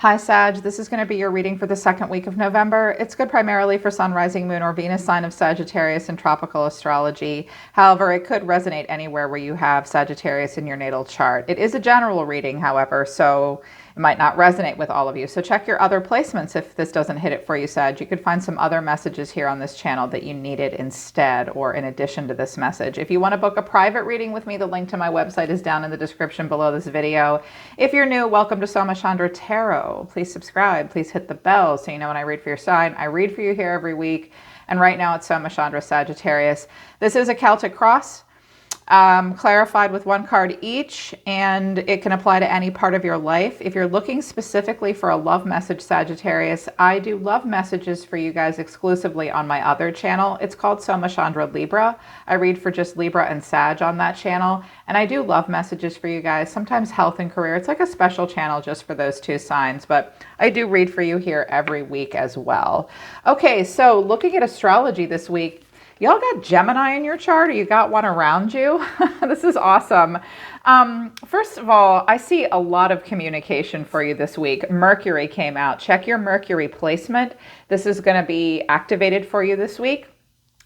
Hi Sag, this is going to be your reading for the second week of November. It's good primarily for Sun, Rising, Moon, or Venus sign of Sagittarius in tropical astrology. However, it could resonate anywhere where you have Sagittarius in your natal chart. It is a general reading, however, so it might not resonate with all of you. So check your other placements if this doesn't hit it for you, Sag. You could find some other messages here on this channel that you needed instead or in addition to this message. If you want to book a private reading with me, the link to my website is down in the description below this video. If you're new, welcome to Somachandra Tarot. Please subscribe. Please hit the bell so you know when I read for your sign. I read for you here every week. And right now it's Somachandra Sagittarius. This is a Celtic cross. Clarified with one card each, and it can apply to any part of your life. If you're looking specifically for a love message, Sagittarius, I do love messages for you guys exclusively on my other channel. It's called Somachandra Libra. I read for just Libra and Sag on that channel, and I do love messages for you guys, sometimes health and career. It's like a special channel just for those two signs, but I do read for you here every week as well. Okay, so looking at astrology this week, y'all got Gemini in your chart, or you got one around you? This is awesome. First of all, I see a lot of communication for you this week. Mercury came out. Check your Mercury placement. This is going to be activated for you this week.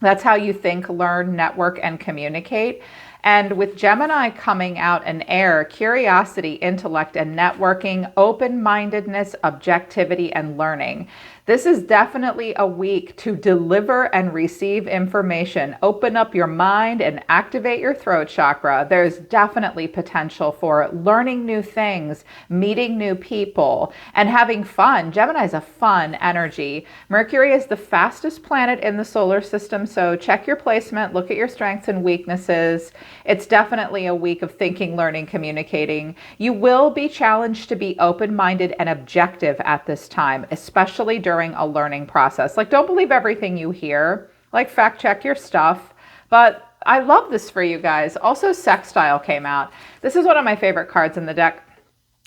That's how you think, learn, network, and communicate. And with Gemini coming out in air, curiosity, intellect, and networking, open-mindedness, objectivity, and learning. This is definitely a week to deliver and receive information. Open up your mind and activate your throat chakra. There's definitely potential for learning new things, meeting new people, and having fun. Gemini is a fun energy. Mercury is the fastest planet in the solar system, so check your placement, look at your strengths and weaknesses. It's definitely a week of thinking, learning, communicating. You will be challenged to be open-minded and objective at this time, especially during a learning process. Like, don't believe everything you hear. Like, fact check your stuff. But I love this for you guys. Also, sextile came out. This is one of my favorite cards in the deck.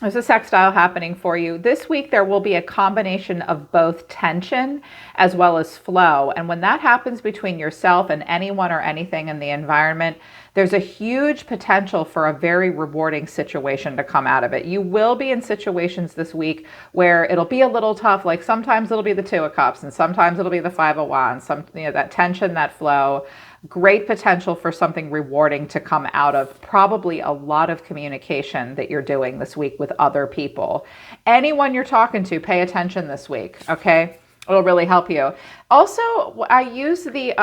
There's a sextile happening for you. This week, there will be a combination of both tension as well as flow. And when that happens between yourself and anyone or anything in the environment, there's a huge potential for a very rewarding situation to come out of it. You will be in situations this week where it'll be a little tough. Like sometimes it'll be the Two of Cups and sometimes it'll be the Five of Wands. That tension, that flow. Great potential for something rewarding to come out of probably a lot of communication that you're doing this week with other people. Anyone you're talking to, pay attention this week, okay? It'll really help you. Also, I use the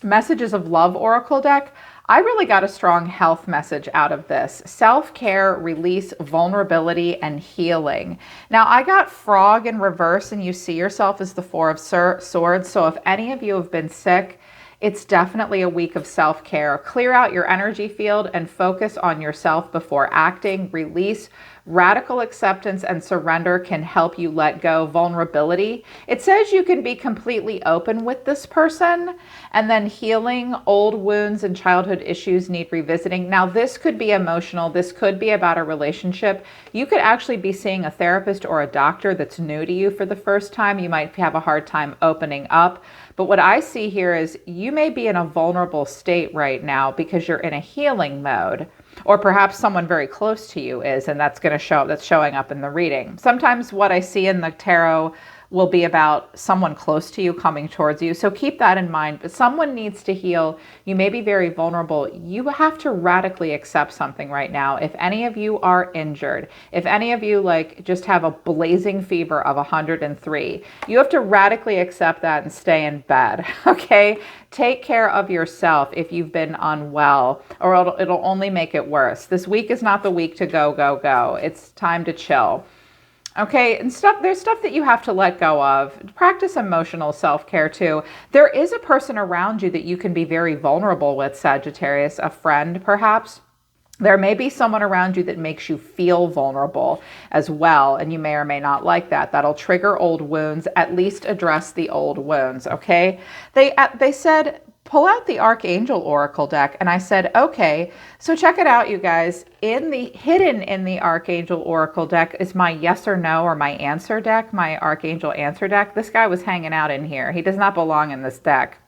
Messages of Love Oracle deck. I really got a strong health message out of this. Self-care, release, vulnerability, and healing. Now, I got Frog in reverse, and you see yourself as the Four of Swords. So if any of you have been sick, it's definitely a week of self-care. Clear out your energy field and focus on yourself before acting. Release. Radical acceptance and surrender can help you let go. Vulnerability. It says you can be completely open with this person, and then healing. Old wounds and childhood issues need revisiting. Now, this could be emotional. This could be about a relationship. You could actually be seeing a therapist or a doctor that's new to you for the first time. You might have a hard time opening up. But what I see here is you may be in a vulnerable state right now because you're in a healing mode. Or perhaps someone very close to you is, and that's showing up in the reading. Sometimes what I see in the tarot will be about someone close to you coming towards you. So keep that in mind. But someone needs to heal. You may be very vulnerable. You have to radically accept something right now. If any of you are injured, if any of you just have a blazing fever of 103, you have to radically accept that and stay in bed, okay? Take care of yourself if you've been unwell, or it'll only make it worse. This week is not the week to go, go, go. It's time to chill. Okay, and there's stuff that you have to let go of. Practice emotional self-care too. There is a person around you that you can be very vulnerable with, Sagittarius, a friend perhaps. There may be someone around you that makes you feel vulnerable as well, and you may or may not like that. That'll trigger old wounds. At least address the old wounds, okay? They said, pull out the Archangel Oracle deck, and I said, okay, so check it out, you guys. Hidden in the Archangel Oracle deck is my yes or no or my answer deck, my Archangel answer deck. This guy was hanging out in here. He does not belong in this deck.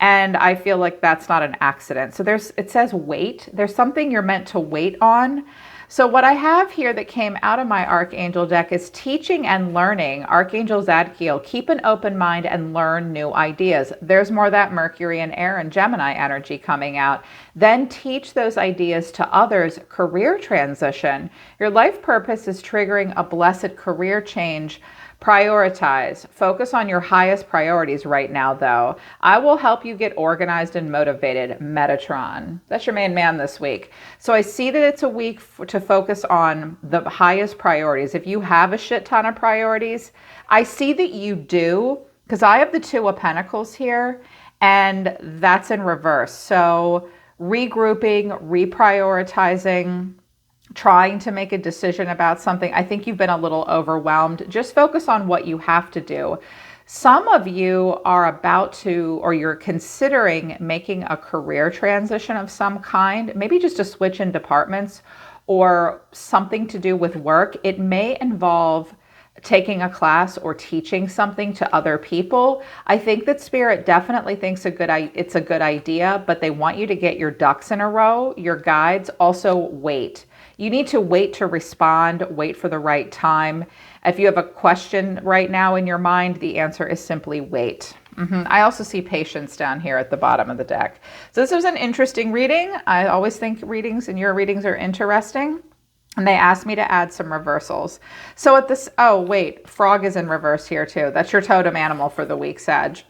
And I feel like that's not an accident. So it says wait. There's something you're meant to wait on. So what I have here that came out of my Archangel deck is teaching and learning. Archangel Zadkiel, keep an open mind and learn new ideas. There's more of that Mercury and air and Gemini energy coming out. Then teach those ideas to others. Career transition. Your life purpose is triggering a blessed career change. Prioritize. Focus on your highest priorities right now, though. I will help you get organized and motivated. Metatron. That's your main man this week. So I see that it's a week to focus on the highest priorities. If you have a shit ton of priorities, I see that you do, because I have the Two of Pentacles here, and that's in reverse. So regrouping, reprioritizing, trying to make a decision about something. I think you've been a little overwhelmed. Just focus on what you have to do. Some of you are about to, or you're considering making a career transition of some kind, maybe just a switch in departments or something to do with work. It may involve taking a class or teaching something to other people. I think that Spirit definitely thinks it's a good idea, but they want you to get your ducks in a row. Your guides also wait. You need to wait to respond, wait for the right time. If you have a question right now in your mind, the answer is simply wait. I also see patience down here at the bottom of the deck. So this was an interesting reading. I always think readings and your readings are interesting. And they asked me to add some reversals. So at this, oh wait, frog is in reverse here too. That's your totem animal for the week, Sag.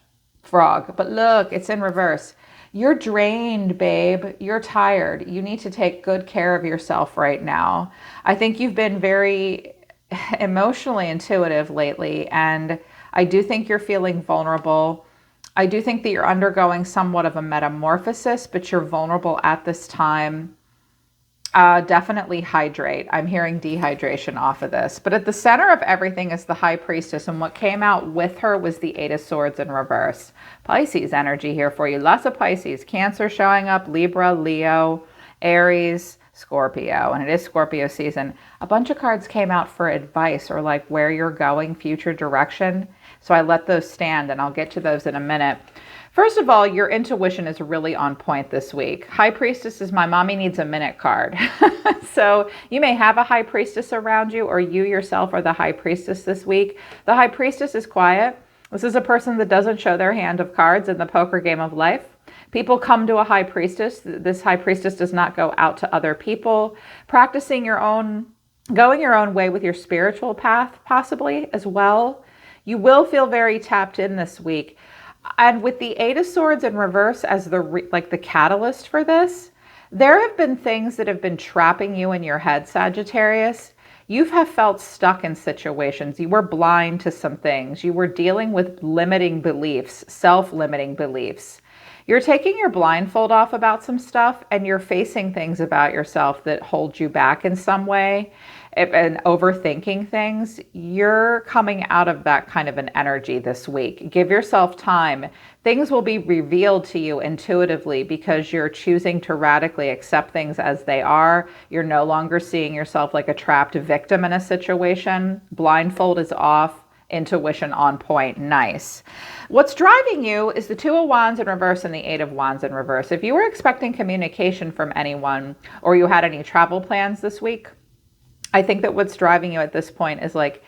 Frog. But look, it's in reverse. You're drained, babe. You're tired. You need to take good care of yourself right now. I think you've been very emotionally intuitive lately, and I do think you're feeling vulnerable. I do think that you're undergoing somewhat of a metamorphosis, but you're vulnerable at this time. Definitely hydrate. I'm hearing dehydration off of this. But at the center of everything is the High Priestess, and what came out with her was the Eight of Swords in reverse. Pisces energy here for you. Lots of Pisces. Cancer showing up, Libra, Leo, Aries, Scorpio, and it is Scorpio season. A bunch of cards came out for advice or like where you're going, future direction. So I let those stand, and I'll get to those in a minute. First of all, your intuition is really on point this week. High Priestess is my mommy needs a minute card. So you may have a High Priestess around you, or you yourself are the High Priestess this week. The High Priestess is quiet. This is a person that doesn't show their hand of cards in the poker game of life. People come to a High Priestess. This High Priestess does not go out to other people. Practicing your own, going your own way with your spiritual path, possibly as well. You will feel very tapped in this week. And with the Eight of Swords in reverse as the catalyst for this, there have been things that have been trapping you in your head, Sagittarius. You have felt stuck in situations. You were blind to some things. You were dealing with limiting beliefs, self-limiting beliefs. You're taking your blindfold off about some stuff, and you're facing things about yourself that hold you back in some way. And overthinking things, you're coming out of that kind of an energy this week. Give yourself time. Things will be revealed to you intuitively because you're choosing to radically accept things as they are. You're no longer seeing yourself like a trapped victim in a situation. Blindfold is off. Intuition on point. Nice. What's driving you is the Two of Wands in reverse and the Eight of Wands in reverse. If you were expecting communication from anyone, or you had any travel plans this week, I think that what's driving you at this point is like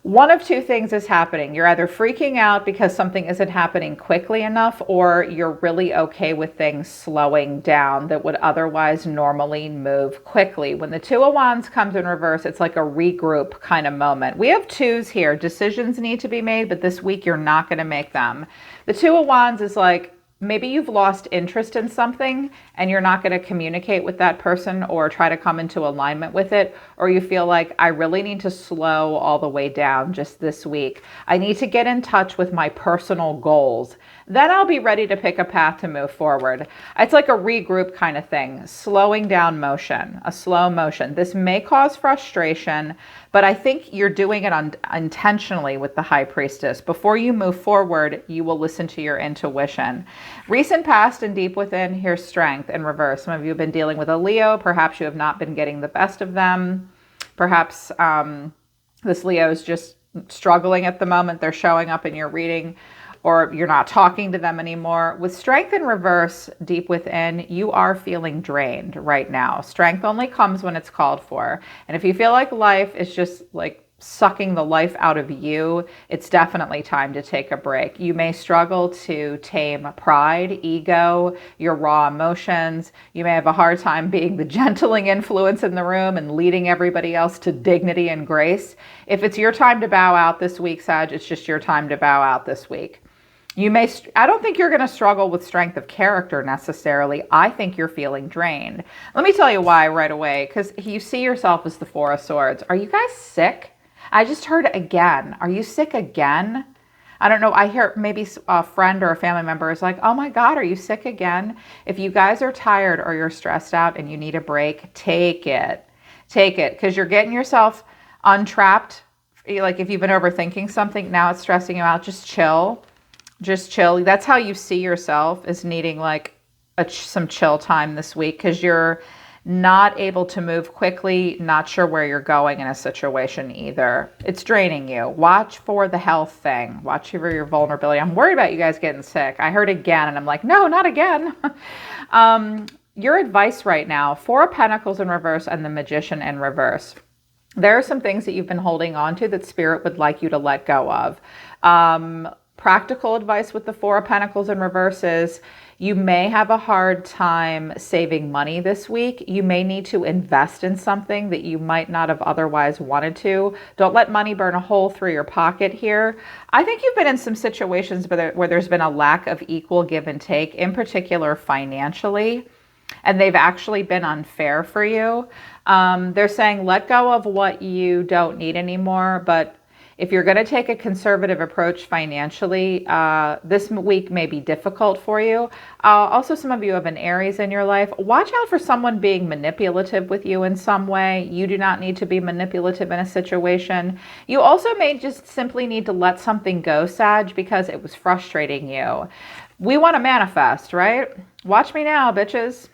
one of two things is happening. You're either freaking out because something isn't happening quickly enough, or you're really okay with things slowing down that would otherwise normally move quickly. When the Two of Wands comes in reverse, it's like a regroup kind of moment. We have twos here. Decisions need to be made, but this week you're not going to make them. The Two of Wands is like, maybe you've lost interest in something and you're not going to communicate with that person or try to come into alignment with it. Or you feel like, I really need to slow all the way down just this week. I need to get in touch with my personal goals. Then I'll be ready to pick a path to move forward. It's like a regroup kind of thing, slowing down motion, a slow motion. This may cause frustration, but I think you're doing it intentionally with the High Priestess. Before you move forward, you will listen to your intuition. Recent past and deep within, here's strength in reverse. Some of you have been dealing with a Leo. Perhaps you have not been getting the best of them. Perhaps this Leo is just struggling at the moment. They're showing up in your reading. or you're not talking to them anymore. With Strength in reverse, deep within, you are feeling drained right now. Strength only comes when it's called for. And if you feel like life is just like sucking the life out of you, it's definitely time to take a break. You may struggle to tame pride, ego, your raw emotions. You may have a hard time being the gentling influence in the room and leading everybody else to dignity and grace. If it's your time to bow out this week, Sag, it's just your time to bow out this week. I don't think you're going to struggle with strength of character necessarily. I think you're feeling drained. Let me tell you why right away, because you see yourself as the Four of Swords. Are you guys sick? I just heard again. Are you sick again? I don't know. I hear maybe a friend or a family member is like, oh my God, are you sick again? If you guys are tired or you're stressed out and you need a break, take it. Take it, because you're getting yourself untrapped. Like if you've been overthinking something, now it's stressing you out. Just chill. Just chill. That's how you see yourself, as needing like some chill time this week, because you're not able to move quickly, not sure where you're going in a situation either. It's draining you. Watch for the health thing. Watch for your vulnerability. I'm worried about you guys getting sick. I heard again, and I'm like, no, not again. Your advice right now, Four of Pentacles in reverse and the Magician in reverse. There are some things that you've been holding on to that Spirit would like you to let go of. Practical advice with the Four of Pentacles in reverse is you may have a hard time saving money this week. You may need to invest in something that you might not have otherwise wanted to. Don't let money burn a hole through your pocket here. I think you've been in some situations where there's been a lack of equal give and take, in particular financially, and they've actually been unfair for you. They're saying let go of what you don't need anymore, but if you're going to take a conservative approach financially, this week may be difficult for you. Also, some of you have an Aries in your life. Watch out for someone being manipulative with you in some way. You do not need to be manipulative in a situation. You also may just simply need to let something go, Sag, because it was frustrating you. We want to manifest, right? Watch me now, bitches.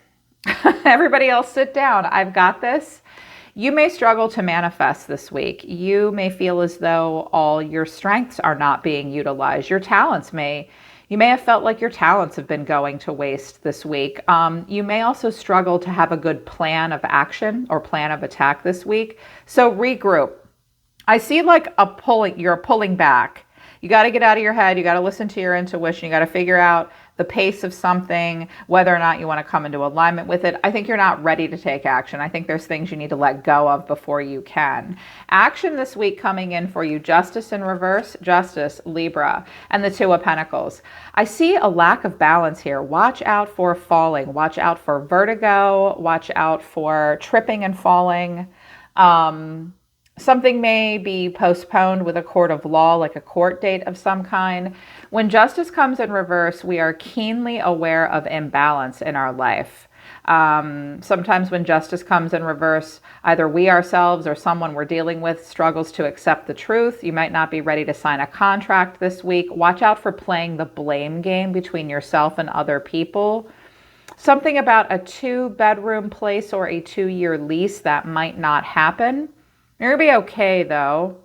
Everybody else sit down. I've got this. You may struggle to manifest this week. You may feel as though all your strengths are not being utilized. Your talents you may have felt like your talents have been going to waste this week. You may also struggle to have a good plan of action or plan of attack this week. So regroup. I see like you're pulling back. You got to get out of your head. You got to listen to your intuition. You got to figure out the pace of something, whether or not you want to come into alignment with it. I think you're not ready to take action. I think there's things you need to let go of before you can. Action this week coming in for you, Justice in reverse, Justice, Libra, and the Two of Pentacles. I see a lack of balance here. Watch out for falling. Watch out for vertigo. Watch out for tripping and falling. Something may be postponed with a court of law, like a court date of some kind. When justice comes in reverse, we are keenly aware of imbalance in our life. Sometimes when justice comes in reverse, either we ourselves or someone we're dealing with struggles to accept the truth. You might not be ready to sign a contract this week. Watch out for playing the blame game between yourself and other people. Something about a 2-bedroom place or a 2-year lease that might not happen. You're going to be okay, though.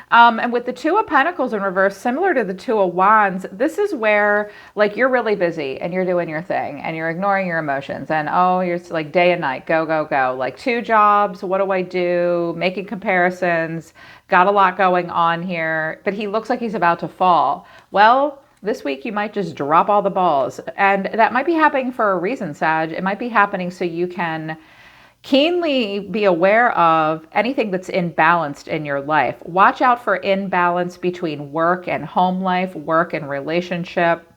And with the Two of Pentacles in reverse, similar to the Two of Wands, this is where like you're really busy and you're doing your thing and you're ignoring your emotions and you're like day and night, go, go, go. Like 2 jobs, what do I do? Making comparisons, got a lot going on here, but he looks like he's about to fall. Well, this week you might just drop all the balls, and that might be happening for a reason, Sag. It might be happening so you can keenly be aware of anything that's imbalanced in your life. Watch out for imbalance between work and home life, work and relationship.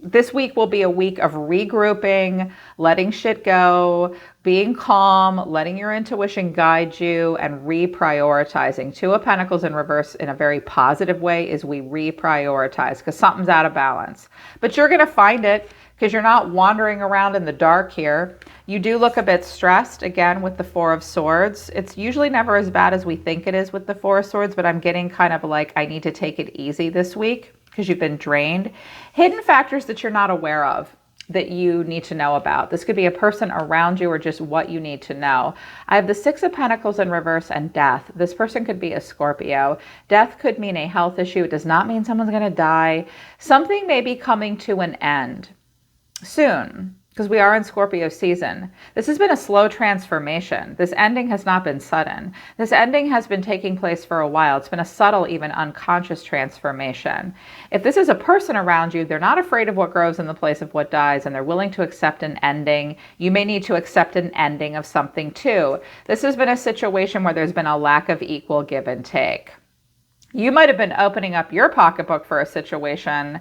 This week will be a week of regrouping, letting shit go, being calm, letting your intuition guide you, and reprioritizing. Two of Pentacles in reverse in a very positive way is we reprioritize because something's out of balance. But you're going to find it because you're not wandering around in the dark here. You do look a bit stressed, again, with the Four of Swords. It's usually never as bad as we think it is with the Four of Swords, but I'm getting kind of like I need to take it easy this week because you've been drained. Hidden factors that you're not aware of. that you need to know about. This could be a person around you or just what you need to know. I have the Six of Pentacles in reverse and death. This person could be a Scorpio. Death could mean a health issue. It does not mean someone's going to die. Something may be coming to an end soon, because we are in Scorpio season. This has been a slow transformation. This ending has not been sudden. This ending has been taking place for a while. It's been a subtle, even unconscious transformation. If this is a person around you, they're not afraid of what grows in the place of what dies, and they're willing to accept an ending. You may need to accept an ending of something too. This has been a situation where there's been a lack of equal give and take. You might have been opening up your pocketbook for a situation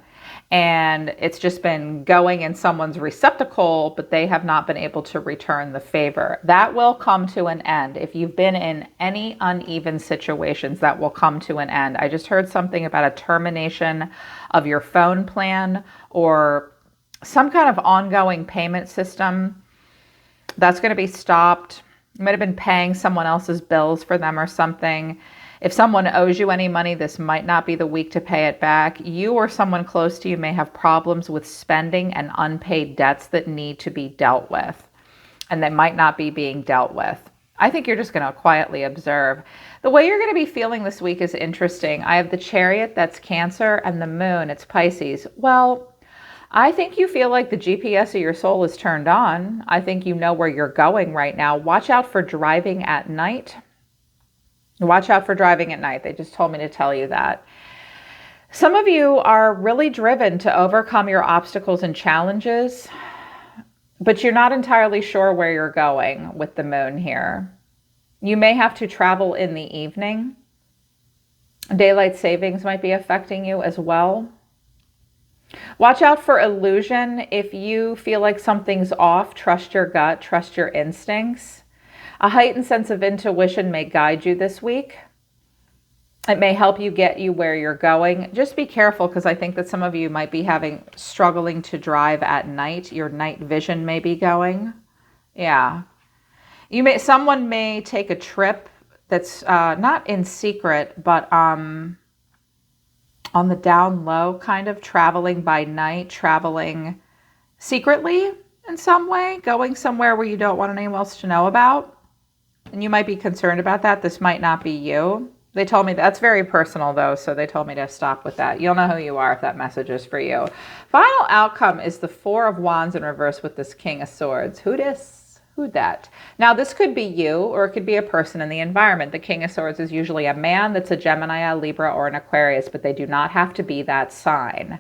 and it's just been going in someone's receptacle, but they have not been able to return the favor. That will come to an end. If you've been in any uneven situations, that will come to an end. I just heard something about a termination of your phone plan or some kind of ongoing payment system. That's going to be stopped. You might have been paying someone else's bills for them or something. If someone owes you any money, this might not be the week to pay it back. You or someone close to you may have problems with spending and unpaid debts that need to be dealt with, and that might not be being dealt with. I think you're just going to quietly observe. The way you're going to be feeling this week is interesting. I have the Chariot, that's Cancer, and the Moon, it's Pisces. Well, I think you feel like the GPS of your soul is turned on. I think you know where you're going right now. Watch out for driving at night. Watch out for driving at night. They just told me to tell you that. Some of you are really driven to overcome your obstacles and challenges, but you're not entirely sure where you're going with the Moon here. You may have to travel in the evening. Daylight savings might be affecting you as well. Watch out for illusion. If you feel like something's off, trust your gut, trust your instincts. A heightened sense of intuition may guide you this week. It may help you get you where you're going. Just be careful, because I think that some of you might be struggling to drive at night. Your night vision may be going. Yeah. Someone may take a trip that's not in secret, but on the down low, kind of traveling by night, traveling secretly in some way, going somewhere where you don't want anyone else to know about. And you might be concerned about that. This might not be you. They told me that's very personal though, so they told me to stop with that. You'll know who you are if that message is for you. Final outcome is the Four of Wands in reverse with this King of Swords. Who dis? Who that? Now this could be you, or it could be a person in the environment. The King of Swords is usually a man that's a Gemini, a Libra, or an Aquarius, but they do not have to be that sign.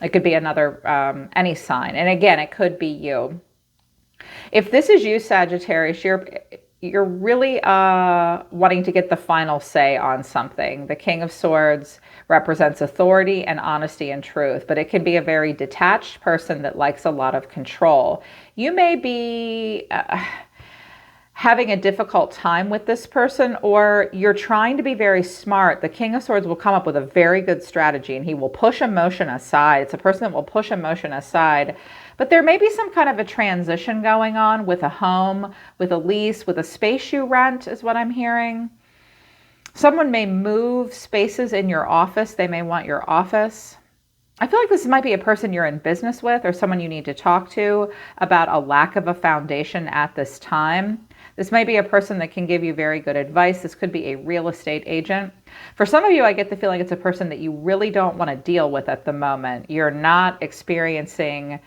It could be another, any sign. And again, it could be you. If this is you, Sagittarius, you're really wanting to get the final say on something. The King of Swords represents authority and honesty and truth, but it can be a very detached person that likes a lot of control. You may be having a difficult time with this person, or you're trying to be very smart. The King of Swords will come up with a very good strategy, and he will push emotion aside. It's a person that will push emotion aside. But there may be some kind of a transition going on with a home, with a lease, with a space you rent, is what I'm hearing. Someone may move spaces in your office. They may want your office. I feel like this might be a person you're in business with, or someone you need to talk to about a lack of a foundation at this time. This may be a person that can give you very good advice. This could be a real estate agent. For some of you, I get the feeling it's a person that you really don't want to deal with at the moment. You're not experiencing...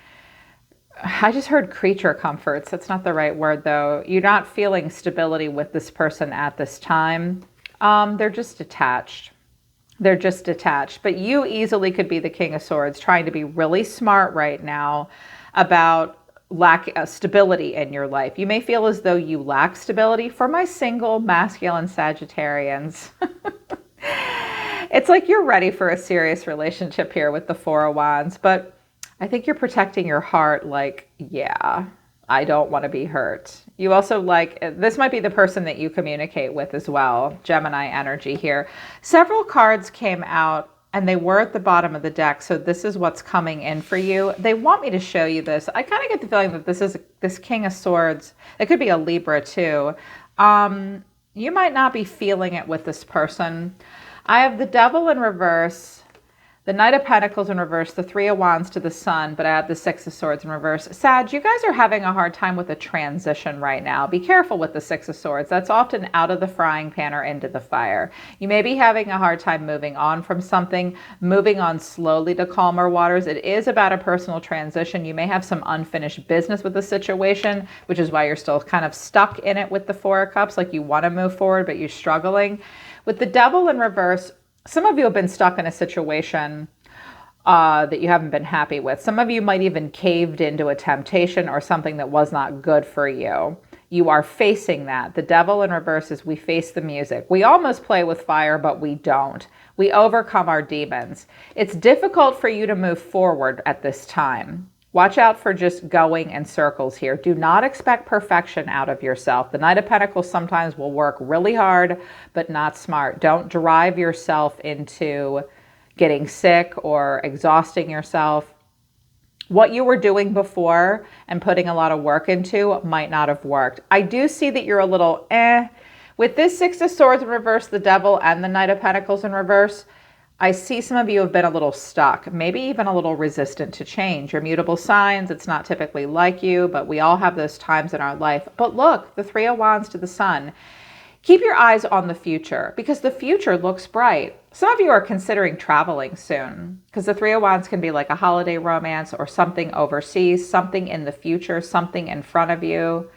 I just heard creature comforts. That's not the right word, though. You're not feeling stability with this person at this time. They're just detached. They're just detached. But you easily could be the King of Swords, trying to be really smart right now about lack of stability in your life. You may feel as though you lack stability. For my single masculine Sagittarians, it's like you're ready for a serious relationship here with the Four of Wands, but I think you're protecting your heart like, yeah, I don't want to be hurt. You also this might be the person that you communicate with as well. Gemini energy here. Several cards came out and they were at the bottom of the deck. So this is what's coming in for you. They want me to show you this. I kind of get the feeling that this King of Swords, it could be a Libra too. You might not be feeling it with this person. I have the Devil in reverse, The Knight of Pentacles in reverse, the Three of Wands to the Sun, but I have the Six of Swords in reverse. Sag, you guys are having a hard time with a transition right now. Be careful with the Six of Swords. That's often out of the frying pan or into the fire. You may be having a hard time moving on from something, moving on slowly to calmer waters. It is about a personal transition. You may have some unfinished business with the situation, which is why you're still kind of stuck in it with the Four of Cups, like you want to move forward, but you're struggling. With the Devil in reverse, some of you have been stuck in a situation that you haven't been happy with. Some of you might even caved into a temptation or something that was not good for you. You are facing that. The Devil in reverse is we face the music. We almost play with fire, but we don't. We overcome our demons. It's difficult for you to move forward at this time. Watch out for just going in circles here. Do not expect perfection out of yourself. The Knight of Pentacles sometimes will work really hard, but not smart. Don't drive yourself into getting sick or exhausting yourself. What you were doing before and putting a lot of work into might not have worked. I do see that you're a little With this Six of Swords in reverse, the Devil, and the Knight of Pentacles in reverse, I see some of you have been a little stuck, maybe even a little resistant to change. You're mutable signs. It's not typically like you, but we all have those times in our life. But look, the Three of Wands to the Sun. Keep your eyes on the future because the future looks bright. Some of you are considering traveling soon because the Three of Wands can be like a holiday romance or something overseas, something in the future, something in front of you.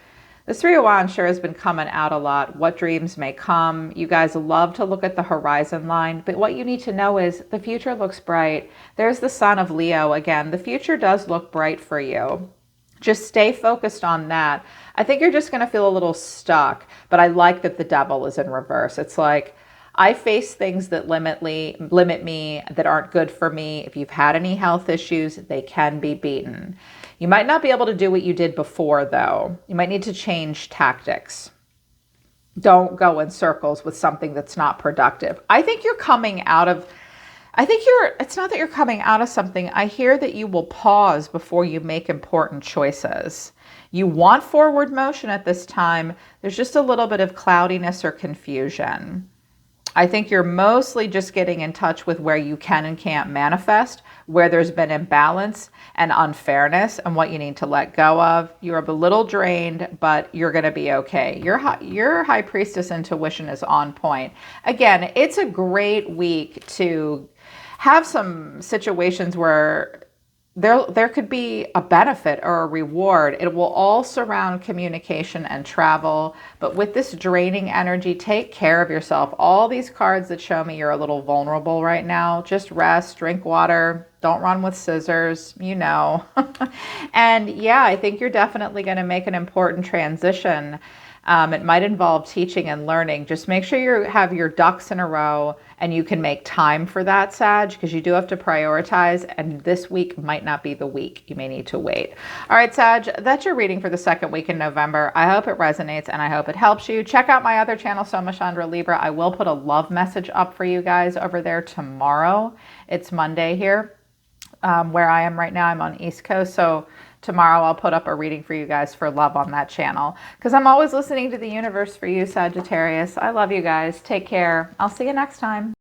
The Three of Wands sure has been coming out a lot. What dreams may come. You guys love to look at the horizon line, but what you need to know is the future looks bright. There's the Sun of Leo again. The future does look bright for you. Just stay focused on that. I think you're just going to feel a little stuck, but I like that the Devil is in reverse. It's like, I face things that limit me, that aren't good for me. If you've had any health issues, they can be beaten. You might not be able to do what you did before, though. You might need to change tactics. Don't go in circles with something that's not productive. I think you're coming out of, it's not that you're coming out of something. I hear that you will pause before you make important choices. You want forward motion at this time. There's just a little bit of cloudiness or confusion. I think you're mostly just getting in touch with where you can and can't manifest, where there's been imbalance and unfairness and what you need to let go of. You're a little drained, but you're going to be okay. Your High Priestess intuition is on point. Again, it's a great week to have some situations where there could be a benefit or a reward. It will all surround communication and travel. But with this draining energy, take care of yourself. All these cards that show me you're a little vulnerable right now, just rest, drink water, don't run with scissors, you know. And yeah, I think you're definitely going to make an important transition. It might involve teaching and learning. Just make sure you have your ducks in a row and you can make time for that, Sag, because you do have to prioritize, and this week might not be the week. You may need to wait. All right, Sag, that's your reading for the second week in November. I hope it resonates and I hope it helps you. Check out my other channel, Soma Chandra Libra. I will put a love message up for you guys over there tomorrow. It's Monday here where I am right now. I'm on East Coast, so tomorrow I'll put up a reading for you guys for love on that channel because I'm always listening to the universe for you, Sagittarius. I love you guys. Take care. I'll see you next time.